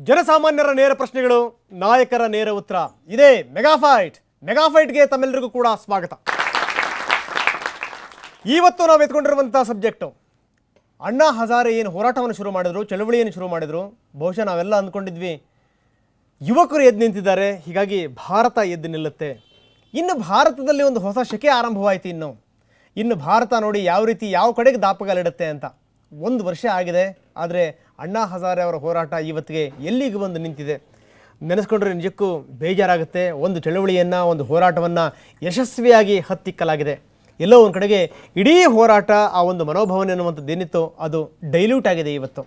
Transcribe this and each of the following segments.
ಜನಸಾಮಾನ್ಯರ ನೇರ ಪ್ರಶ್ನೆಗಳು, ನಾಯಕರ ನೇರ ಉತ್ತರ. ಇದೇ ಮೆಗಾಫೈಟ್ಗೆ ತಮ್ಮೆಲ್ಲರಿಗೂ ಕೂಡ ಸ್ವಾಗತ. ಇವತ್ತು ನಾವು ಎತ್ಕೊಂಡಿರುವಂಥ ಸಬ್ಜೆಕ್ಟು ಅಣ್ಣಾ ಹಜಾರೆ ಏನು ಹೋರಾಟವನ್ನು ಶುರು ಮಾಡಿದ್ರು, ಚಳವಳಿಯನ್ನು ಶುರು ಮಾಡಿದ್ರು. ಬಹುಶಃ ನಾವೆಲ್ಲ ಅಂದ್ಕೊಂಡಿದ್ವಿ ಯುವಕರು ಎದ್ದು ನಿಂತಿದ್ದಾರೆ, ಹೀಗಾಗಿ ಭಾರತ ಎದ್ದು ನಿಲ್ಲುತ್ತೆ. ಇನ್ನು ಭಾರತದಲ್ಲಿ ಒಂದು ಹೊಸ ಶಕೆ ಆರಂಭವಾಯಿತು. ಇನ್ನು ಭಾರತ ನೋಡಿ ಯಾವ ರೀತಿ ಯಾವ ಕಡೆಗೆ ದಾಪಗಾಲಿಡುತ್ತೆ ಅಂತ. 1 ವರ್ಷ ಆಗಿದೆ, ಆದರೆ ಅಣ್ಣಾ ಹಜಾರೆ ಅವರ ಹೋರಾಟ ಇವತ್ತಿಗೆ ಎಲ್ಲಿಗೆ ಬಂದು ನಿಂತಿದೆ ನೆನೆಸ್ಕೊಂಡ್ರೆ ನಿಜಕ್ಕೂ ಬೇಜಾರಾಗುತ್ತೆ. ಒಂದು ಚಳವಳಿಯನ್ನು, ಒಂದು ಹೋರಾಟವನ್ನು ಯಶಸ್ವಿಯಾಗಿ ಹತ್ತಿಕ್ಕಲಾಗಿದೆ. ಎಲ್ಲೋ ಒಂದು ಕಡೆಗೆ ಇಡೀ ಹೋರಾಟ, ಆ ಒಂದು ಮನೋಭಾವನೆ ಅನ್ನುವಂಥದ್ದು ಏನಿತ್ತು ಅದು ಡೈಲ್ಯೂಟ್ ಆಗಿದೆ ಇವತ್ತು.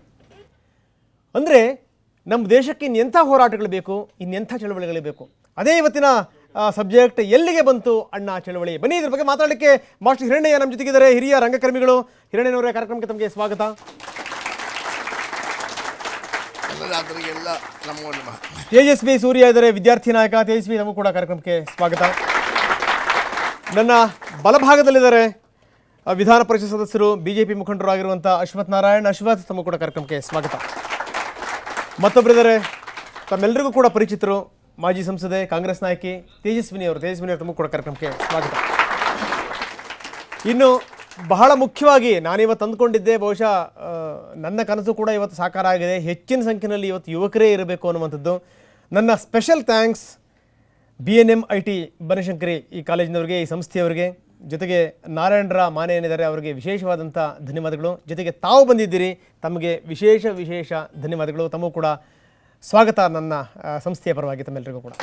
ಅಂದರೆ ನಮ್ಮ ದೇಶಕ್ಕೆ ಇನ್ನೆಂಥ ಹೋರಾಟಗಳು ಬೇಕು, ಇನ್ನೆಂಥ ಚಳವಳಿಗಳು ಬೇಕು. ಅದೇ ಇವತ್ತಿನ ಸಬ್ಜೆಕ್ಟ್. ಎಲ್ಲಿಗೆ ಬಂತು ಅಣ್ಣಾ ಚಳವಳಿ? ಬನ್ನಿ ಇದ್ರ ಬಗ್ಗೆ ಮಾತಾಡಲಿಕ್ಕೆ ಮಾಸ್ಟರ್ ಹಿರಣ್ಣಯ್ಯ ನಮ್ಮ ಜೊತೆಗಿದ್ದಾರೆ, ಹಿರಿಯ ರಂಗಕರ್ಮಿಗಳು. ಹಿರಣ್ಣಯ್ಯನವರೇ, ಕಾರ್ಯಕ್ರಮಕ್ಕೆ ತಮಗೆ ಸ್ವಾಗತ. ತೇಜಸ್ವಿ ಸೂರ್ಯ ಇದ್ದಾರೆ, ವಿದ್ಯಾರ್ಥಿ ನಾಯಕ. ತೇಜಸ್ವಿ, ನಮಗೂ ಕೂಡ ಕಾರ್ಯಕ್ರಮಕ್ಕೆ ಸ್ವಾಗತ. ನನ್ನ ಬಲಭಾಗದಲ್ಲಿದ್ದಾರೆ ವಿಧಾನ ಪರಿಷತ್ ಸದಸ್ಯರು, ಬಿಜೆಪಿ ಮುಖಂಡರು ಆಗಿರುವಂಥ ಅಶ್ವಥ್ ನಾರಾಯಣ್. ಅಶ್ವಥ್, ತಮಗೂ ಕೂಡ ಕಾರ್ಯಕ್ರಮಕ್ಕೆ ಸ್ವಾಗತ. ಮತ್ತೊಬ್ಬರಿದ್ದಾರೆ, ತಮ್ಮೆಲ್ಲರಿಗೂ ಕೂಡ ಪರಿಚಿತರು, ಮಾಜಿ ಸಂಸದೆ, ಕಾಂಗ್ರೆಸ್ ನಾಯಕಿ ತೇಜಸ್ವಿನಿಯವರು. ತೇಜಸ್ವಿನಿಯವರು, ತಮಗೂ ಕೂಡ ಕಾರ್ಯಕ್ರಮಕ್ಕೆ ಸ್ವಾಗತ. ಇನ್ನು ಬಹಳ ಮುಖ್ಯವಾಗಿ ನಾನಿವತ್ತು ಅಂದ್ಕೊಂಡಿದ್ದೆ, ಬಹುಶಃ ನನ್ನ ಕನಸು ಕೂಡ ಇವತ್ತು ಸಾಕಾರ ಆಗಿದೆ. ಹೆಚ್ಚಿನ ಸಂಖ್ಯೆಯಲ್ಲಿ ಇವತ್ತು ಯುವಕರೇ ಇರಬೇಕು ಅನ್ನುವಂಥದ್ದು. ನನ್ನ special thanks BNM IT Banashankari ಈ ಕಾಲೇಜಿನವರಿಗೆ, ಈ ಸಂಸ್ಥೆಯವರಿಗೆ, ಜೊತೆಗೆ ನಾರಾಯಣರ ಮಾನೆ ಏನಿದ್ದಾರೆ ಅವರಿಗೆ ವಿಶೇಷವಾದಂಥ ಧನ್ಯವಾದಗಳು. ಜೊತೆಗೆ ತಾವು ಬಂದಿದ್ದೀರಿ, ತಮಗೆ ವಿಶೇಷ ಧನ್ಯವಾದಗಳು. ತಮಗೂ ಕೂಡ ಸ್ವಾಗತ ನನ್ನ ಸಂಸ್ಥೆಯ ಪರವಾಗಿ ತಮ್ಮೆಲ್ಲರಿಗೂ ಕೂಡ.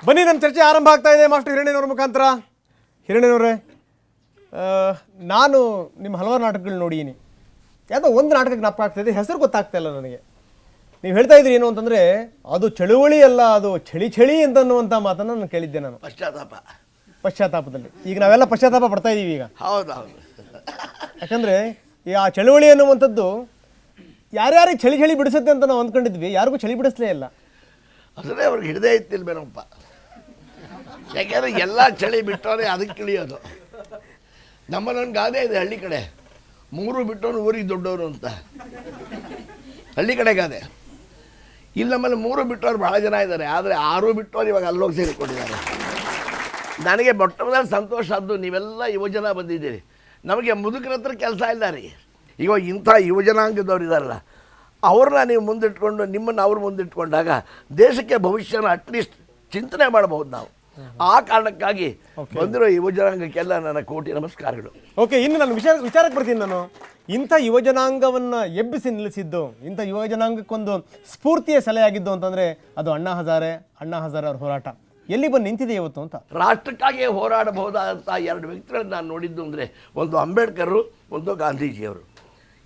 ಬನ್ನಿ, ನಮ್ಮ ಚರ್ಚೆ ಆರಂಭ ಆಗ್ತಾ ಇದೆ ಮಾಸ್ಟರ್ ಹಿರಣ್ಣಯ್ಯನವರ ಮುಖಾಂತರ. ಹಿರಣ್ಣಯ್ಯನವರೇ, ನಾನು ನಿಮ್ಮ ಹಲವಾರು ನಾಟಕಗಳು ನೋಡಿದ್ದೀನಿ. ಯಾವುದೋ ಒಂದು ನಾಟಕ ಜ್ಞಾಪಕ ಆಗ್ತಾಯಿದೆ, ಹೆಸರು ಗೊತ್ತಾಗ್ತಾ ಇಲ್ಲ ನನಗೆ. ನೀವು ಹೇಳ್ತಾ ಇದ್ರಿ ಏನು ಅಂತಂದರೆ ಅದು ಚಳುವಳಿ ಅಲ್ಲ, ಅದು ಚಳಿ ಅಂತನ್ನುವಂಥ ಮಾತನ್ನು ನಾನು ಕೇಳಿದ್ದೆ. ನಾನು ಪಶ್ಚಾತ್ತಾಪದಲ್ಲಿ ಈಗ ನಾವೆಲ್ಲ ಪಶ್ಚಾತ್ತಾಪ ಪಡ್ತಾ ಇದ್ದೀವಿ ಈಗ. ಹೌದೌದು. ಯಾಕಂದರೆ ಈ ಆ ಚಳುವಳಿ ಅನ್ನುವಂಥದ್ದು ಯಾರ್ಯಾರಿಗೆ ಚಳಿ ಬಿಡಿಸುತ್ತೆ ಅಂತ ನಾವು ಅಂದ್ಕೊಂಡಿದ್ವಿ, ಯಾರಿಗೂ ಚಳಿ ಬಿಡಿಸ್ಲೇ ಇಲ್ಲ. ಅದನ್ನೇ ಅವ್ರಿಗೆ ಹಿಡಿದೇ ಇತ್ತಿಲ್ಬೇನಪ್ಪ. ಯಾಕೆಂದರೆ ಎಲ್ಲ ಚಳಿ ಬಿಟ್ಟವರೇ ಅದಕ್ಕೆ ಇಳಿಯೋದು. ನಮ್ಮಲ್ಲೊಂದು ಗಾದೆ ಇದೆ ಹಳ್ಳಿ ಕಡೆ, 3 ಬಿಟ್ಟವನು ಊರಿಗೆ ದೊಡ್ಡವರು ಅಂತ. ಹಳ್ಳಿ ಕಡೆ ಗಾದೆ. ಇಲ್ಲಿ ನಮ್ಮಲ್ಲಿ 3 ಬಿಟ್ಟವ್ರು ಭಾಳ ಜನ ಇದ್ದಾರೆ, ಆದರೆ 6 ಬಿಟ್ಟವ್ರು ಇವಾಗ ಅಲ್ಲೋಗಿ ಸೇರಿಕೊಂಡಿದ್ದಾರೆ. ನನಗೆ ಮೊಟ್ಟ ಮೊದಲ ಸಂತೋಷ ಆದ್ದು, ನೀವೆಲ್ಲ ಯುವಜನ ಬಂದಿದ್ದೀರಿ. ನಮಗೆ ಮುದುಕರ ಹತ್ರ ಕೆಲಸ ಇಲ್ಲ ರೀ. ಈಗ ಇಂಥ ಯುವಜನಾಂಗದವ್ರು ಇದ್ದಾರಲ್ಲ, ಅವ್ರನ್ನ ನೀವು ಮುಂದಿಟ್ಕೊಂಡು, ನಿಮ್ಮನ್ನು ಅವ್ರು ಮುಂದಿಟ್ಕೊಂಡಾಗ ದೇಶಕ್ಕೆ ಭವಿಷ್ಯನ ಅಟ್ಲೀಸ್ಟ್ ಚಿಂತನೆ ಮಾಡಬಹುದು ನಾವು. ಆ ಕಾರಣಕ್ಕಾಗಿ ಬಂದಿರೋ ಯುವಜನಾಂಗಕ್ಕೆಲ್ಲ ನನ್ನ ಕೋಟಿ ನಮಸ್ಕಾರಗಳು. ಓಕೆ, ಇನ್ನು ನಾನು ವಿಚಾರಕ್ಕೆ ಬರ್ತೀನಿ. ನಾನು ಇಂಥ ಯುವಜನಾಂಗವನ್ನು ಎಬ್ಬಿಸಿ ನಿಲ್ಲಿಸಿದ್ದು, ಇಂಥ ಯುವಜನಾಂಗಕ್ಕೊಂದು ಸ್ಫೂರ್ತಿಯ ಸಲಹೆಯಾಗಿದ್ದು ಅಂತಂದರೆ ಅದು ಅಣ್ಣಾ ಹಜಾರೆ ಅವ್ರ ಹೋರಾಟ. ಎಲ್ಲಿ ಬಂದು ನಿಂತಿದೆ ಇವತ್ತು ಅಂತ. ರಾಷ್ಟ್ರಕ್ಕಾಗಿ ಹೋರಾಡಬಹುದಾದಂಥ 2 ವ್ಯಕ್ತಿಗಳನ್ನು ನಾನು ನೋಡಿದ್ದು ಅಂದರೆ ಒಂದು ಅಂಬೇಡ್ಕರ್, ಒಂದು ಗಾಂಧೀಜಿಯವರು.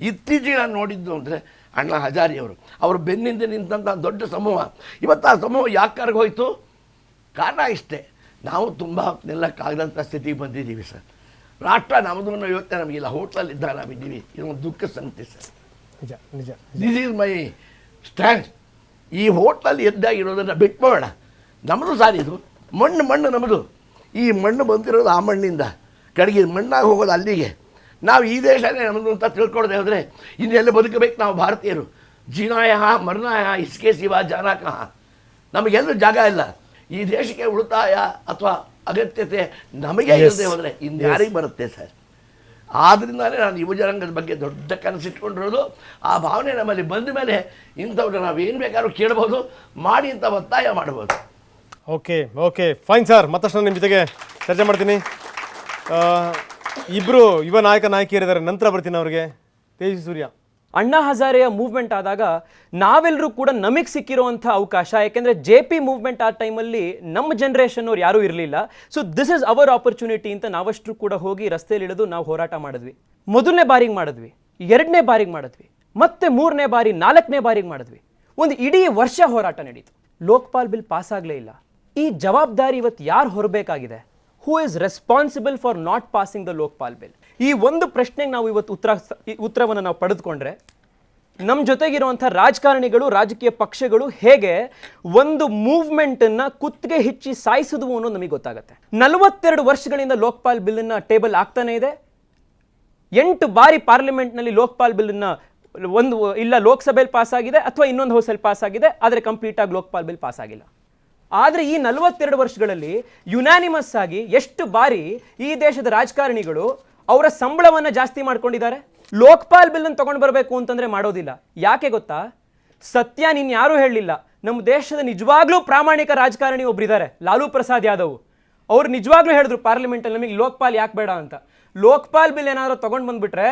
ಇತ್ತೀಚೆಗೆ ನಾನು ನೋಡಿದ್ದು ಅಂದರೆ ಅಣ್ಣಾ ಹಜಾರೆಯವರು. ಅವರು ಬೆನ್ನಿಂದ ನಿಂತಹ ದೊಡ್ಡ ಸಮೂಹ. ಇವತ್ತು ಆ ಸಮೂಹ ಯಾಕೆ ಕರಗೋಯ್ತು? ಕಾರಣ ಇಷ್ಟೇ, ನಾವು ತುಂಬ ನಿಲ್ಲಕ್ಕಾಗದಂಥ ಸ್ಥಿತಿಗೆ ಬಂದಿದ್ದೀವಿ ಸರ್. ರಾಷ್ಟ್ರ ನಮ್ಮದು ಅನ್ನೋ ಯೋಚನೆ ನಮಗಿಲ್ಲ. ಹೋಟ್ಲಲ್ಲಿ ಇದ್ದಾಗ ನಾವಿದ್ದೀವಿ. ಇದೊಂದು ದುಃಖ ಸಂಗತಿ ಸರ್. ನಿಜ. This is my stand. ಈ ಹೋಟ್ಲಲ್ಲಿ ಎದ್ದಾಗಿರೋದನ್ನು ಬಿಟ್ಬೋಣ. ನಮ್ಮದು ಸಾರ್, ಇದು ಮಣ್ಣು ನಮ್ಮದು. ಈ ಮಣ್ಣು ಬಂದಿರೋದು ಆ ಮಣ್ಣಿಂದ, ಕಡೆಗೆ ಮಣ್ಣಾಗಿ ಹೋಗೋದು ಅಲ್ಲಿಗೆ. ನಾವು ಈ ದೇಶನೇ ನಮ್ಮದು ಅಂತ ತಿಳ್ಕೊಳ್ಳದೆ ಹೋದರೆ ಇನ್ನೆಲ್ಲ ಬದುಕಬೇಕು ನಾವು ಭಾರತೀಯರು. ಜೀನಾಯ ಮರ್ನಾಯ ಇಸ್ಕೆ ಸಿವ ಜಾನಕಃ. ನಮಗೆಲ್ಲೂ ಜಾಗ ಇಲ್ಲ. ಈ ದೇಶಕ್ಕೆ ಉಳಿತಾಯ ಅಥವಾ ಅಗತ್ಯತೆ ನಮಗೆ ಇಲ್ಲದೆ ಹೋದರೆ ಇನ್ಯಾರಿಗೆ ಬರುತ್ತೆ ಸರ್? ಆದ್ದರಿಂದಲೇ ನಾನು ಯುವಜನಾಂಗದ ಬಗ್ಗೆ ದೊಡ್ಡ ಕನಸಿಟ್ಕೊಂಡಿರೋದು. ಆ ಭಾವನೆ ನಮ್ಮಲ್ಲಿ ಬಂದ ಮೇಲೆ ಇಂಥವ್ರು ನಾವು ಏನು ಬೇಕಾದ್ರೂ ಕೇಳ್ಬೋದು, ಮಾಡಿ ಅಂತ ಒತ್ತಾಯ ಮಾಡ್ಬೋದು. Okay fine sir. ಮತ್ತಷ್ಟು ನಿಮ್ಮ ಜೊತೆಗೆ ಚರ್ಚೆ ಮಾಡ್ತೀನಿ. ಇಬ್ಬರು ಯುವ ನಾಯಕಿಯರಿದ್ದಾರೆ, ನಂತರ ಬರ್ತೀನಿ ಅವ್ರಿಗೆ. ತೇಜಸ್ವಿ ಸೂರ್ಯ, ಅಣ್ಣಾ ಹಜಾರೆಯ ಮೂವ್ಮೆಂಟ್ ಆದಾಗ ನಾವೆಲ್ಲರೂ ಕೂಡ ನಮಗೆ ಸಿಕ್ಕಿರುವಂಥ ಅವಕಾಶ. ಯಾಕೆಂದರೆ JP ಮೂವ್ಮೆಂಟ್ ಆ ಟೈಮಲ್ಲಿ ನಮ್ಮ ಜನ್ರೇಷನ್ ಅವ್ರು ಯಾರೂ ಇರಲಿಲ್ಲ. So this is our opportunity ಅಂತ ನಾವಷ್ಟು ಕೂಡ ಹೋಗಿ ರಸ್ತೆಯಲ್ಲಿ ಇಳಿದು ನಾವು ಹೋರಾಟ ಮಾಡಿದ್ವಿ. ಮೊದಲನೇ ಬಾರಿಗೆ ಮಾಡಿದ್ವಿ, 2ನೇ ಬಾರಿಗೆ ಮಾಡಿದ್ವಿ, ಮತ್ತೆ 3ನೇ ಬಾರಿ, 4ನೇ ಬಾರಿಗೆ ಮಾಡಿದ್ವಿ. ಒಂದು ಇಡೀ ವರ್ಷ ಹೋರಾಟ ನಡೀತು. ಲೋಕಪಾಲ್ ಬಿಲ್ ಪಾಸ್ ಆಗಲೇ ಇಲ್ಲ. ಈ ಜವಾಬ್ದಾರಿ ಇವತ್ತು ಯಾರು ಹೊರಬೇಕಾಗಿದೆ? Who is responsible for not passing the Lokpal bill? ಈ ಒಂದು ಪ್ರಶ್ನೆಗೆ ನಾವು ಇವತ್ತು ಉತ್ತರವನ್ನು ನಾವು ಪಡೆದುಕೊಂಡ್ರೆ, ನಮ್ಮ ಜೊತೆಗಿರುವಂಥ ರಾಜಕಾರಣಿಗಳು, ರಾಜಕೀಯ ಪಕ್ಷಗಳು ಹೇಗೆ ಒಂದು ಮೂವ್ಮೆಂಟನ್ನು ಕುತ್ತಿಗೆ ಹಿಚ್ಚಿ ಸಾಯಿಸಿದ್ವು ಅನ್ನೋದು ನಮಗೆ ಗೊತ್ತಾಗುತ್ತೆ. 42 ವರ್ಷಗಳಿಂದ ಲೋಕಪಾಲ್ ಬಿಲ್ಲನ್ನು ಟೇಬಲ್ ಆಗ್ತಾನೆ ಇದೆ. 8 ಬಾರಿ ಪಾರ್ಲಿಮೆಂಟ್ನಲ್ಲಿ ಲೋಕಪಾಲ್ ಬಿಲ್ಲನ್ನು ಒಂದು ಇಲ್ಲ ಲೋಕಸಭೆಯಲ್ಲಿ ಪಾಸ್ ಆಗಿದೆ ಅಥವಾ ಇನ್ನೊಂದು ಹೌಸಲ್ಲಿ ಪಾಸ್ ಆಗಿದೆ, ಆದರೆ ಕಂಪ್ಲೀಟ್ ಆಗಿ ಲೋಕಪಾಲ್ ಬಿಲ್ ಪಾಸ್ ಆಗಿಲ್ಲ. ಆದರೆ ಈ 42 ವರ್ಷಗಳಲ್ಲಿ ಯುನಾನಿಮಸ್ ಆಗಿ ಎಷ್ಟು ಬಾರಿ ಈ ದೇಶದ ರಾಜಕಾರಣಿಗಳು ಅವರ ಸಂಬಳವನ್ನು ಜಾಸ್ತಿ ಮಾಡ್ಕೊಂಡಿದ್ದಾರೆ? ಲೋಕಪಾಲ್ ಬಿಲ್ ಅನ್ನು ತಗೊಂಡು ಬರಬೇಕು ಅಂತಂದ್ರೆ ಮಾಡೋದಿಲ್ಲ. ಯಾಕೆ ಗೊತ್ತಾ? ಸತ್ಯ ನೀನು ಯಾರೂ ಹೇಳಲಿಲ್ಲ. ನಮ್ಮ ದೇಶದ ನಿಜವಾಗ್ಲೂ ಪ್ರಾಮಾಣಿಕ ರಾಜಕಾರಣಿ ಒಬ್ಬರಿದ್ದಾರೆ, ಲಾಲೂ ಪ್ರಸಾದ್ ಯಾದವ್. ಅವ್ರು ನಿಜವಾಗ್ಲೂ ಹೇಳಿದ್ರು ಪಾರ್ಲಿಮೆಂಟಲ್ಲಿ, ನಮಗೆ ಲೋಕಪಾಲ್ ಯಾಕೆ ಬೇಡ ಅಂತ. ಲೋಕಪಾಲ್ ಬಿಲ್ ಏನಾದರೂ ತಗೊಂಡು ಬಂದ್ಬಿಟ್ರೆ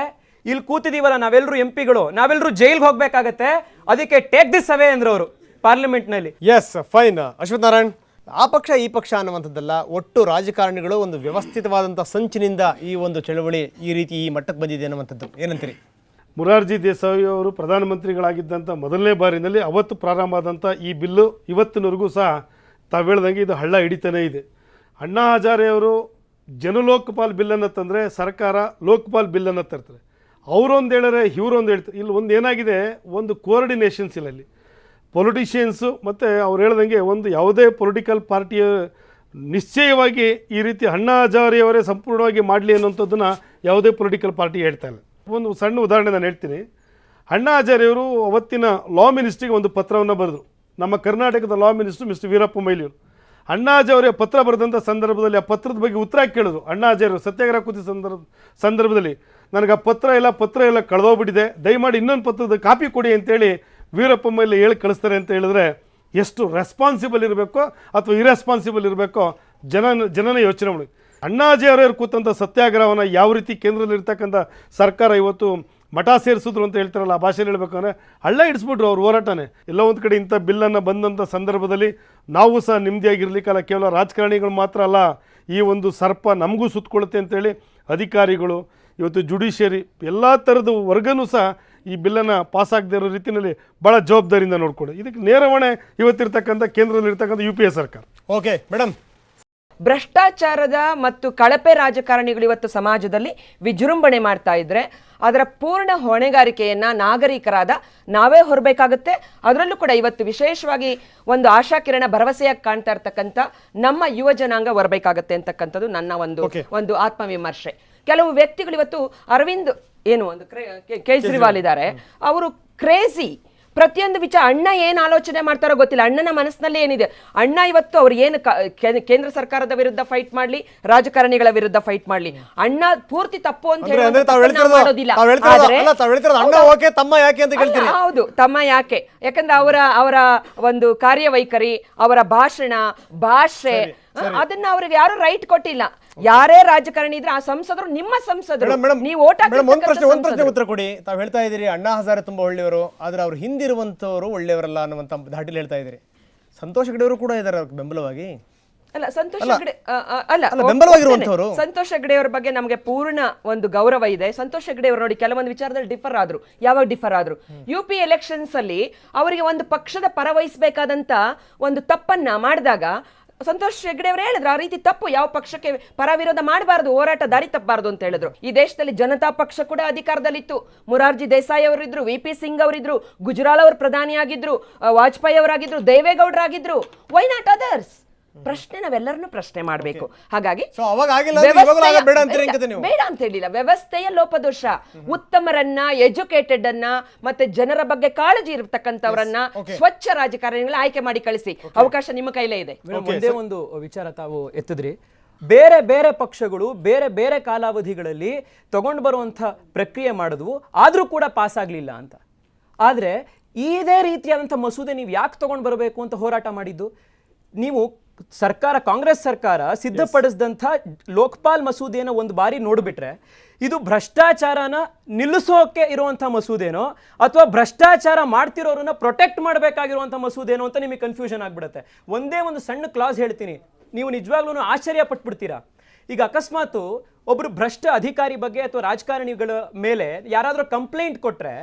ಇಲ್ಲಿ ಕೂತಿದೀವಲ್ಲ ನಾವೆಲ್ಲರೂ ಎಂಪಿಗಳು, ನಾವೆಲ್ಲರೂ ಜೈಲ್ಗೆ ಹೋಗ್ಬೇಕಾಗತ್ತೆ, ಅದಕ್ಕೆ ಟೇಕ್ ದಿಸ್ ಅವೇ ಅಂದ್ರು ಅವರು ಪಾರ್ಲಿಮೆಂಟ್ನಲ್ಲಿ. Yes, fine. ಅಶ್ವಥ್ ನಾರಾಯಣ್, ಆ ಪಕ್ಷ ಈ ಪಕ್ಷ ಅನ್ನುವಂಥದ್ದಲ್ಲ, ಒಟ್ಟು ರಾಜಕಾರಣಿಗಳು ಒಂದು ವ್ಯವಸ್ಥಿತವಾದಂಥ ಸಂಚಿನಿಂದ ಈ ಒಂದು ಚಳವಳಿ ಈ ರೀತಿ ಈ ಮಟ್ಟಕ್ಕೆ ಬಂದಿದೆ ಅನ್ನುವಂಥದ್ದು ಏನಂತೀರಿ? ಮೊರಾರ್ಜಿ ದೇಸಾಯಿ ಅವರು ಪ್ರಧಾನಮಂತ್ರಿಗಳಾಗಿದ್ದಂಥ ಮೊದಲನೇ ಬಾರಿನಲ್ಲಿ ಅವತ್ತು ಪ್ರಾರಂಭ ಆದಂಥ ಈ ಬಿಲ್ಲು ಇವತ್ತಿನವರೆಗೂ ಸಹ ತಾವು ಹೇಳ್ದಂಗೆ ಇದು ಹಳ್ಳ ಹಿಡಿತಾನೇ ಇದೆ. ಅಣ್ಣಾ ಹಜಾರೆ ಅವರು ಜನಲೋಕಪಾಲ್ ಬಿಲ್ಲನ್ನು ತಂದರೆ ಸರ್ಕಾರ ಲೋಕಪಾಲ್ ಬಿಲ್ಲನ್ನು ತರ್ತಾರೆ. ಅವರೊಂದು ಹೇಳಿದ್ರೆ ಇವರೊಂದು ಹೇಳ್ತಾರೆ. ಇಲ್ಲಿ ಒಂದು ಏನಾಗಿದೆ, ಒಂದು ಕೋಆರ್ಡಿನೇಷನ್ಸ್ ಇಲ್ಲ ಇಲ್ಲಿ. ಪೊಲಿಟಿಷಿಯನ್ಸು ಮತ್ತು ಅವ್ರು ಹೇಳ್ದಂಗೆ ಒಂದು ಯಾವುದೇ ಪೊಲಿಟಿಕಲ್ ಪಾರ್ಟಿಯ ನಿಶ್ಚಯವಾಗಿ ಈ ರೀತಿ ಅಣ್ಣಾ ಹಜಾರೆಯವರೇ ಸಂಪೂರ್ಣವಾಗಿ ಮಾಡಲಿ ಅನ್ನೋಂಥದ್ದನ್ನು ಯಾವುದೇ ಪೊಲಿಟಿಕಲ್ ಪಾರ್ಟಿ ಹೇಳ್ತಾ ಇಲ್ಲ. ಒಂದು ಸಣ್ಣ ಉದಾಹರಣೆ ನಾನು ಹೇಳ್ತೀನಿ. ಅಣ್ಣಾ ಹಜಾರೆಯವರು ಅವತ್ತಿನ ಲಾ ಮಿನಿಸ್ಟ್ರಿಗೆ ಒಂದು ಪತ್ರವನ್ನು ಬರೆದರು. ನಮ್ಮ ಕರ್ನಾಟಕದ ಲಾ ಮಿನಿಸ್ಟ್ರು ಮಿಸ್ಟರ್ ವೀರಪ್ಪ ಮೊಯ್ಲಿಯವರು ಅಣ್ಣಾ ಹಜಾರೆ ಪತ್ರ ಬರೆದಂಥ ಸಂದರ್ಭದಲ್ಲಿ ಆ ಪತ್ರದ ಬಗ್ಗೆ ಉತ್ತರ ಕೇಳಿದ್ರು. ಅಣ್ಣಾ ಹಜಾರೆ ಸತ್ಯಾಗ್ರಹ ಕೂತಿ ಸಂದರ್ಭದಲ್ಲಿ ನನಗೆ ಆ ಪತ್ರ ಎಲ್ಲ ಕಳೆದೋಗ್ಬಿಟ್ಟಿದೆ, ದಯಮಾಡಿ ಇನ್ನೊಂದು ಪತ್ರದ ಕಾಪಿ ಕೊಡಿ ಅಂತೇಳಿ ವೀರಪ್ಪ ಮೊಯ್ಲಿ ಹೇಳಿ ಕಳಿಸ್ತಾರೆ ಅಂತ ಹೇಳಿದ್ರೆ ಎಷ್ಟು ರೆಸ್ಪಾನ್ಸಿಬಲ್ ಇರಬೇಕೋ ಅಥವಾ ಇರೆಸ್ಪಾನ್ಸಿಬಲ್ ಇರಬೇಕೋ ಜನನ ಯೋಚನೆ ಮಾಡಿ. ಅಣ್ಣಾ ಹಜಾರೆ ಅವರು ಕೂತಂಥ ಸತ್ಯಾಗ್ರಹವನ್ನು ಯಾವ ರೀತಿ ಕೇಂದ್ರದಲ್ಲಿರ್ತಕ್ಕಂಥ ಸರ್ಕಾರ ಇವತ್ತು ಮಠ ಸೇರಿಸಿದ್ರು ಅಂತ ಹೇಳ್ತಾರಲ್ಲ, ಆ ಭಾಷೆಯಲ್ಲಿ ಹೇಳ್ಬೇಕಂದ್ರೆ ಹಳ್ಳ ಹಿಡಿಸ್ಬಿಟ್ರು ಅವ್ರ ಹೋರಾಟನೇ. ಎಲ್ಲ ಒಂದು ಕಡೆ ಇಂಥ ಬಿಲ್ಲನ್ನು ಬಂದಂಥ ಸಂದರ್ಭದಲ್ಲಿ ನಾವು ಸಹ ನೆಮ್ಮದಿಯಾಗಿರ್ಲಿಕ್ಕಲ್ಲ, ಕೇವಲ ರಾಜಕಾರಣಿಗಳು ಮಾತ್ರ ಅಲ್ಲ, ಈ ಒಂದು ಸರ್ಪ ನಮಗೂ ಸುತ್ತಕೊಳ್ಳುತ್ತೆ ಅಂತೇಳಿ ಅಧಿಕಾರಿಗಳು, ಇವತ್ತು ಜುಡಿಷಿಯರಿ ಎಲ್ಲ ಥರದ ವರ್ಗನೂ ಸಹ ಈ ಬಿಲ್ಲನ್ನು ಪಾಸ್ ಆಗದೇ ಇರೋ ರೀತಿಯಲ್ಲಿ ಭಾಳ ಜವಾಬ್ದಾರಿಯಿಂದ ನೋಡ್ಕೊಂಡು ಇದಕ್ಕೆ ನೇರ ಹೊಣೆ ಇವತ್ತಿರ್ತಕ್ಕಂಥ ಕೇಂದ್ರದಲ್ಲಿರ್ತಕ್ಕಂಥ UPA ಸರ್ಕಾರ. ಓಕೆ ಮೇಡಮ್, ಭ್ರಷ್ಟಾಚಾರದ ಮತ್ತು ಕಳಪೆ ರಾಜಕಾರಣಿಗಳು ಇವತ್ತು ಸಮಾಜದಲ್ಲಿ ವಿಜೃಂಭಣೆ ಮಾಡ್ತಾ ಇದ್ರೆ ಅದರ ಪೂರ್ಣ ಹೊಣೆಗಾರಿಕೆಯನ್ನ ನಾಗರಿಕರಾದ ನಾವೇ ಹೊರಬೇಕಾಗುತ್ತೆ. ಅದರಲ್ಲೂ ಕೂಡ ಇವತ್ತು ವಿಶೇಷವಾಗಿ ಒಂದು ಆಶಾಕಿರಣ ಭರವಸೆಯಾಗಿ ಕಾಣ್ತಾ ಇರ್ತಕ್ಕಂಥ ನಮ್ಮ ಯುವ ಜನಾಂಗ ಹೊರಬೇಕಾಗತ್ತೆ ಅಂತಕ್ಕಂಥದ್ದು ನನ್ನ ಒಂದು ಆತ್ಮವಿಮರ್ಶೆ. ಕೆಲವು ವ್ಯಕ್ತಿಗಳು ಇವತ್ತು ಅರವಿಂದ್ ಏನು ಒಂದು ಕೇಜ್ರಿವಾಲ್ ಇದ್ದಾರೆ, ಅವರು ಕ್ರೇಜಿ ಪ್ರತಿಯೊಂದು ವಿಚಾರ. ಅಣ್ಣ ಏನು ಆಲೋಚನೆ ಮಾಡ್ತಾರೋ ಗೊತ್ತಿಲ್ಲ, ಅಣ್ಣನ ಮನಸ್ಸಿನಲ್ಲಿ ಏನಿದೆ. ಅಣ್ಣ ಇವತ್ತು ಅವ್ರು ಏನು ಕೇಂದ್ರ ಸರ್ಕಾರದ ವಿರುದ್ಧ ಫೈಟ್ ಮಾಡ್ಲಿ, ರಾಜಕಾರಣಿಗಳ ವಿರುದ್ಧ ಫೈಟ್ ಮಾಡ್ಲಿ, ಅಣ್ಣ ಪೂರ್ತಿ ತಪ್ಪು ಅಂತ ಮಾಡೋದಿಲ್ಲ. ಹೌದು, ತಮ್ಮ ಯಾಕೆ? ಯಾಕಂದ್ರೆ ಅವರ ಒಂದು ಕಾರ್ಯವೈಖರಿ, ಅವರ ಭಾಷೆ ಅದನ್ನ ಅವ್ರಿಗೆ ಯಾರು ರೈಟ್ ಕೊಟ್ಟಿಲ್ಲ. ಯಾರೇ ರಾಜಕಾರಣಿ ಇದ್ರೆ ಆ ಸಂಸದರು ನಿಮ್ಮ ಸಂಸದರು, ನೀವು ಓಟ್ ಒಂದು ಪ್ರಶ್ನೆ ಉತ್ತರ ಕೊಡಿ. ತಾವು ಹೇಳ್ತಾ ಇದ್ದೀರಿ ಅಣ್ಣಾ ಹಜಾರೆ ತುಂಬಾ ಒಳ್ಳೆಯವರು, ಆದ್ರೆ ಅವ್ರು ಹಿಂದಿರುವಂತವರು ಒಳ್ಳೆಯವರಲ್ಲ ಅನ್ನುವಂತ ಧಾಟಿಲಿ ಹೇಳ್ತಾ ಇದ್ದೀರಿ. ಸಂತೋಷ್ ಹೆಗ್ಡೆ ಅವರು ಕೂಡ ಇದ್ದಾರೆ ಬೆಂಬಲವಾಗಿ. ಅಲ್ಲ, ಸಂತೋಷ್ ಹೆಗ್ಡೆ ಸಂತೋಷ್ ಹೆಗ್ಡೆ ಅವರ ಬಗ್ಗೆ ನಮಗೆ ಪೂರ್ಣ ಒಂದು ಗೌರವ ಇದೆ. ಸಂತೋಷ್ ಹೆಗ್ಡೆ ಅವರು ನೋಡಿ ಕೆಲವೊಂದು ವಿಚಾರದಲ್ಲಿ ಡಿಫರ್ ಆದ್ರು. ಯಾವಾಗ ಡಿಫರ್ ಆದ್ರು? UP ಎಲೆಕ್ಷನ್ಸ್ ಅಲ್ಲಿ ಅವರಿಗೆ ಒಂದು ಪಕ್ಷದ ಪರ ವಹಿಸಬೇಕಾದಂತ ಒಂದು ತಪ್ಪನ್ನ ಮಾಡಿದಾಗ ಸಂತೋಷ್ ಹೆಗ್ಡೆ ಅವರು ಹೇಳಿದ್ರು, ಆ ರೀತಿ ತಪ್ಪು ಯಾವ ಪಕ್ಷಕ್ಕೆ ಪರ ವಿರೋಧ ಮಾಡಬಾರದು, ಹೋರಾಟ ದಾರಿ ತಪ್ಪಬಾರದು ಅಂತ ಹೇಳಿದ್ರು. ಈ ದೇಶದಲ್ಲಿ ಜನತಾ ಪಕ್ಷ ಕೂಡ ಅಧಿಕಾರದಲ್ಲಿತ್ತು. ಮೊರಾರ್ಜಿ ದೇಸಾಯಿ ಅವರಿದ್ರು, VP ಸಿಂಗ್ ಅವರಿದ್ರು, ಗುಜರಾಲ್ ಅವರು ಪ್ರಧಾನಿಯಾಗಿದ್ರು, ವಾಜಪೇಯಿ ಅವರಾಗಿದ್ರು, ದೇವೇಗೌಡರಾಗಿದ್ರು. Why not others? ಪ್ರಶ್ನೆ ನಾವೆಲ್ಲರನ್ನು ಪ್ರಶ್ನೆ ಮಾಡಬೇಕು. ಹಾಗಾಗಿ ಬೇಡ ಅಂತ ಹೇಳಿಲ್ಲ, ವ್ಯವಸ್ಥೆಯ ಲೋಪದೋಷ. ಉತ್ತಮರನ್ನ, ಎಜುಕೇಟೆಡ್ ಅನ್ನ, ಮತ್ತೆ ಜನರ ಬಗ್ಗೆ ಕಾಳಜಿ ಇರತಕ್ಕಂಥವರನ್ನ ಸ್ವಚ್ಛ ರಾಜಕಾರಣಿಗಳ ಆಯ್ಕೆ ಮಾಡಿ ಕಳಿಸಿ. ಅವಕಾಶ ನಿಮ್ಮ ಕೈಲೇ ಇದೆ. ಒಂದೇ ಒಂದು ವಿಚಾರ ತಾವು ಎತ್ತಿದ್ರಿ, ಬೇರೆ ಬೇರೆ ಪಕ್ಷಗಳು ಬೇರೆ ಬೇರೆ ಕಾಲಾವಧಿಗಳಲ್ಲಿ ತಗೊಂಡು ಬರುವಂಥ ಪ್ರಕ್ರಿಯೆ ಮಾಡಿದ್ವು, ಆದರೂ ಕೂಡ ಪಾಸ್ ಆಗಲಿಲ್ಲ ಅಂತ. ಆದರೆ ಇದೇ ರೀತಿಯಾದಂಥ ಮಸೂದೆ ನೀವು ಯಾಕೆ ತಗೊಂಡು ಬರಬೇಕು ಅಂತ ಹೋರಾಟ ಮಾಡಿದ್ದು? ನೀವು ಕಾಂಗ್ರೆಸ್ ಸರ್ಕಾರ ಸಿದ್ಧಪಡಿಸಿದಂಥ ಲೋಕಪಾಲ್ ಮಸೂದೆಯನ್ನು ಒಂದು ಬಾರಿ ನೋಡಿಬಿಟ್ರೆ ಇದು ಭ್ರಷ್ಟಾಚಾರನ ನಿಲ್ಲಿಸೋಕೆ ಇರುವಂಥ ಮಸೂದೆನೋ ಅಥವಾ ಭ್ರಷ್ಟಾಚಾರ ಮಾಡ್ತಿರೋರನ್ನ ಪ್ರೊಟೆಕ್ಟ್ ಮಾಡಬೇಕಾಗಿರುವಂಥ ಮಸೂದೆನೋ ಅಂತ ನಿಮಗೆ ಕನ್ಫ್ಯೂಷನ್ ಆಗಿಬಿಡುತ್ತೆ. ಒಂದೇ ಒಂದು ಸಣ್ಣ ಕ್ಲಾಸ್ ಹೇಳ್ತೀನಿ, ನೀವು ನಿಜವಾಗ್ಲೂ ಆಶ್ಚರ್ಯ ಪಟ್ಬಿಡ್ತೀರಾ. ಈಗ ಅಕಸ್ಮಾತ್ ಒಬ್ಬರು ಭ್ರಷ್ಟ ಅಧಿಕಾರಿ ಬಗ್ಗೆ ಅಥವಾ ರಾಜಕಾರಣಿಗಳ ಮೇಲೆ ಯಾರಾದರೂ ಕಂಪ್ಲೇಂಟ್ ಕೊಟ್ಟರೆ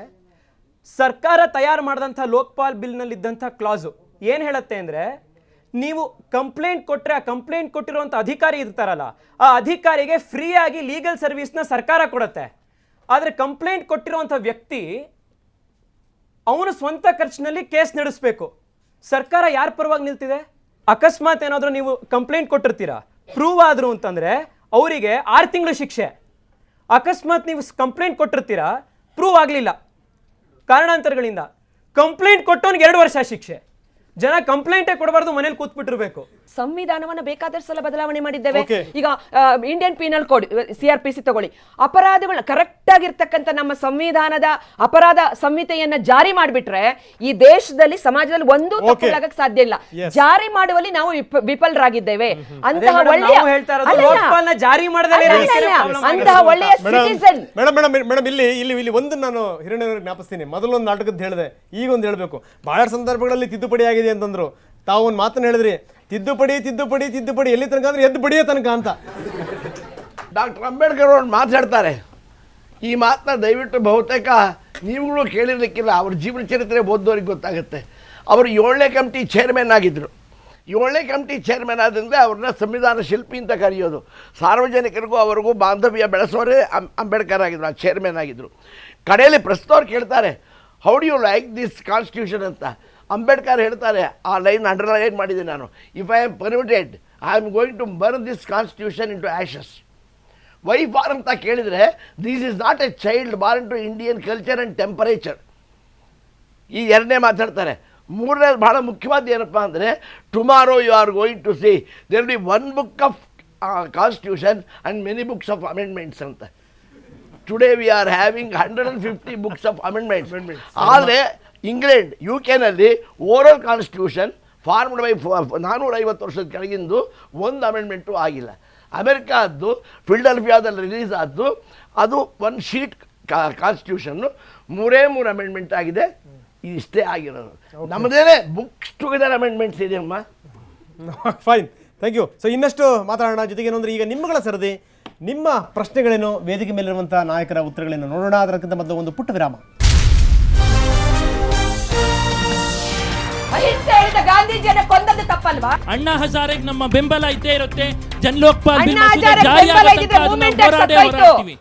ಸರ್ಕಾರ ತಯಾರು ಮಾಡಿದಂಥ ಲೋಕಪಾಲ್ ಬಿಲ್ನಲ್ಲಿದ್ದಂಥ ಕ್ಲಾಸು ಏನು ಹೇಳುತ್ತೆ ಅಂದರೆ, ನೀವು ಕಂಪ್ಲೇಂಟ್ ಕೊಟ್ಟರೆ ಆ ಕಂಪ್ಲೇಂಟ್ ಕೊಟ್ಟಿರುವಂಥ ಅಧಿಕಾರಿ ಇರ್ತಾರಲ್ಲ, ಆ ಅಧಿಕಾರಿಗೆ ಫ್ರೀಯಾಗಿ ಲೀಗಲ್ ಸರ್ವಿಸ್ನ ಸರ್ಕಾರ ಕೊಡುತ್ತೆ. ಆದರೆ ಕಂಪ್ಲೇಂಟ್ ಕೊಟ್ಟಿರುವಂಥ ವ್ಯಕ್ತಿ ಅವನು ಸ್ವಂತ ಖರ್ಚಿನಲ್ಲಿ ಕೇಸ್ ನಡೆಸಬೇಕು. ಸರ್ಕಾರ ಯಾರ ಪರವಾಗಿ ನಿಲ್ತಿದೆ? ಅಕಸ್ಮಾತ್ ಏನಾದರೂ ನೀವು ಕಂಪ್ಲೇಂಟ್ ಕೊಟ್ಟಿರ್ತೀರಾ, ಪ್ರೂವ್ ಆದರು ಅಂತಂದರೆ ಅವರಿಗೆ 6 ತಿಂಗಳು ಶಿಕ್ಷೆ. ಅಕಸ್ಮಾತ್ ನೀವು ಕಂಪ್ಲೇಂಟ್ ಕೊಟ್ಟಿರ್ತೀರಾ, ಪ್ರೂವ್ ಆಗಲಿಲ್ಲ, ಕಾರಣಾಂತರಗಳಿಂದ. ಕಂಪ್ಲೇಂಟ್ ಕೊಟ್ಟವನಿಗೆ 2 ವರ್ಷ ಶಿಕ್ಷೆ. ಜನ ಕಂಪ್ಲೇಂಟೇ ಕೊಡಬಾರ್ದು, ಮನೇಲಿ ಕೂತ್ಬಿಟ್ಟಿರ್ಬೇಕು. ಸಂವಿಧಾನವನ್ನ ಬೇಕಾದಷ್ಟು ಸಲ ಬದಲಾವಣೆ ಮಾಡಿದ್ದೇವೆ. Okay. ಈಗ ಇಂಡಿಯನ್ ಪೀನಲ್ ಕೋಡ್ CRPC ತಗೊಳ್ಳಿ, ಅಪರಾಧಗಳನ್ನ ಕರೆಕ್ಟ್ ಆಗಿರ್ತಕ್ಕಂಥ ನಮ್ಮ ಸಂವಿಧಾನದ ಅಪರಾಧ ಸಂಹಿತೆಯನ್ನ ಜಾರಿ ಮಾಡಿಬಿಟ್ರೆ ಈ ದೇಶದಲ್ಲಿ ಸಮಾಜದಲ್ಲಿ ಒಂದು ತಪ್ಪಲಾಗಕ್ಕೆ ಸಾಧ್ಯ ಇಲ್ಲ. ಜಾರಿ ಮಾಡುವಲ್ಲಿ ನಾವು ವಿಫಲರಾಗಿದ್ದೇವೆ. ಅಂತಹ ಒಳ್ಳೆಯ ಜಾರಿ ಮಾಡದಲ್ಲೇ ಅಂತಹ ಒಳ್ಳೆಯ ಸಿಟಿಸನ್. ಮೇಡಮ್ ಇಲ್ಲಿ ಒಂದು ನಾನು ಹಿರಣ್ಯವ್ರಿಗೆ ಜ್ಞಾಪಿಸ್ತೀನಿ. ಮೊದಲೊಂದು ನಾಟಕದ ಹೇಳಿದೆ, ಈಗ ಒಂದು ಹೇಳಬೇಕು. ಬಹಳ ಸಂದರ್ಭಗಳಲ್ಲಿ ತಿದ್ದುಪಡಿ ಆಗಿದೆ ಅಂತಂದ್ರು. ತಾವು ಒಂದು ಮಾತನ್ನು ಹೇಳಿದ್ರಿ, ತಿದ್ದುಪಡಿ ತಿದ್ದುಪಡಿ ತಿದ್ದುಪಡಿ ಎಲ್ಲಿ ತನಕ ಅಂದ್ರೆ ಎದ್ದು ಬಡಿಯೋ ತನಕ ಅಂತ. ಡಾಕ್ಟರ್ ಅಂಬೇಡ್ಕರ್ ಅವ್ರು ಮಾತಾಡ್ತಾರೆ. ಈ ಮಾತನ್ನ ದಯವಿಟ್ಟು ಬಹುತೇಕ ನೀವುಗಳು ಕೇಳಿರ್ಲಿಕ್ಕಿಲ್ಲ. ಅವ್ರ ಜೀವನ ಚರಿತ್ರೆ ಓದೋರಿಗೆ ಗೊತ್ತಾಗುತ್ತೆ. ಅವರು 7ನೇ ಕಮಿಟಿ ಚೇರ್ಮನ್ ಆಗಿದ್ದರು. 7ನೇ ಕಮಿಟಿ ಚೇರ್ಮನ್ ಆದ್ರಿಂದ ಅವ್ರನ್ನ ಸಂವಿಧಾನ ಶಿಲ್ಪಿ ಅಂತ ಕರೆಯೋದು. ಸಾರ್ವಜನಿಕರಿಗೂ ಅವರಿಗೂ ಬಾಂಧವ್ಯ ಬೆಳೆಸೋರೇ ಅಂಬೇಡ್ಕರ್ ಆಗಿದ್ರು, ಆ ಚೇರ್ಮನ್ ಆಗಿದ್ದರು. ಕಡೆಯಲ್ಲಿ ಪ್ರಸ್ತವ್ರು ಕೇಳ್ತಾರೆ, how do you like this constitution ಅಂತ. ಅಂಬೇಡ್ಕರ್ ಹೇಳ್ತಾರೆ, ಆ ಲೈನ್ ಅಂಡರ್ಲೈನ್ ಮಾಡಿದ್ದೀನಿ ನಾನು, if I am permitted I am going to burn this constitution into ashes. Why for ಅಂತ ಕೇಳಿದರೆ, this is not a child born to Indian culture and temperature. ಈ 2ನೇ ಮಾತಾಡ್ತಾರೆ. 3ನೇದು ಭಾಳ ಮುಖ್ಯವಾದ ಏನಪ್ಪ ಅಂದರೆ, tomorrow you are going to see there will be 1 book of constitution and many books of amendments ಅಂತ. Today we are having 150 books of amendments. ಆದರೆ ಇಂಗ್ಲೆಂಡ್, UK-ನಲ್ಲಿ ಓರಲ್ ಕಾನ್ಸ್ಟಿಟ್ಯೂಷನ್ ಫಾರ್ಮ್ಡ್ ಬೈ 450 ವರ್ಷದ ಕೆಳಗಿಂದು ಒಂದು ಅಮೆಂಡ್ಮೆಂಟು ಆಗಿಲ್ಲ. ಅಮೆರಿಕಾದ್ದು ಫಿಲ್ಡೆಲ್ಫಿಯಾದಲ್ಲಿ ರಿಲೀಸ್ ಆದ್ದು ಅದು 1 sheet constitution, 3 amendment ಆಗಿದೆ. ಇಷ್ಟೇ ಆಗಿರೋದು. ನಮ್ಮದೇನೆ ಬುಕ್ಸ್ ಟುಗೆದರ್ ಅಮೆಂಡ್ಮೆಂಟ್ಸ್ ಇದೆ ಅಮ್ಮ. Fine, thank you. ಸೊ ಇನ್ನಷ್ಟು ಮಾತಾಡೋಣ. ಜೊತೆಗೆ ಏನು ಅಂದರೆ, ಈಗ ನಿಮ್ಮಗಳ ಸರದಿ, ನಿಮ್ಮ ಪ್ರಶ್ನೆಗಳೇನು, ವೇದಿಕೆ ಮೇಲಿರುವಂಥ ನಾಯಕರ ಉತ್ತರಗಳೇನು ನೋಡೋಣ. ಅದಕ್ಕಿಂತ ಮೊದಲು ಒಂದು ಪುಟ್ಟ ವಿರಾಮ. ಅಹಿಂಸೆ ಹೇಳಿದ ಗಾಂಧೀಜಿಯನ್ನು ಕೊಂದದ್ದು ತಪ್ಪಲ್ವಾ? ಅಣ್ಣಾ ಹಜಾರೆಗೆ ನಮ್ಮ ಬೆಂಬಲ ಇದ್ದೇ ಇರುತ್ತೆ. ಜನ್ ಲೋಕ್ಪಾಲ್ ಅಣ್ಣಾ ಹಜಾರೆ ಬೆಂಬಲ ಇದ್ದಿದ್ರೆ movement ಹೋರಾಡ್ತೀವಿ.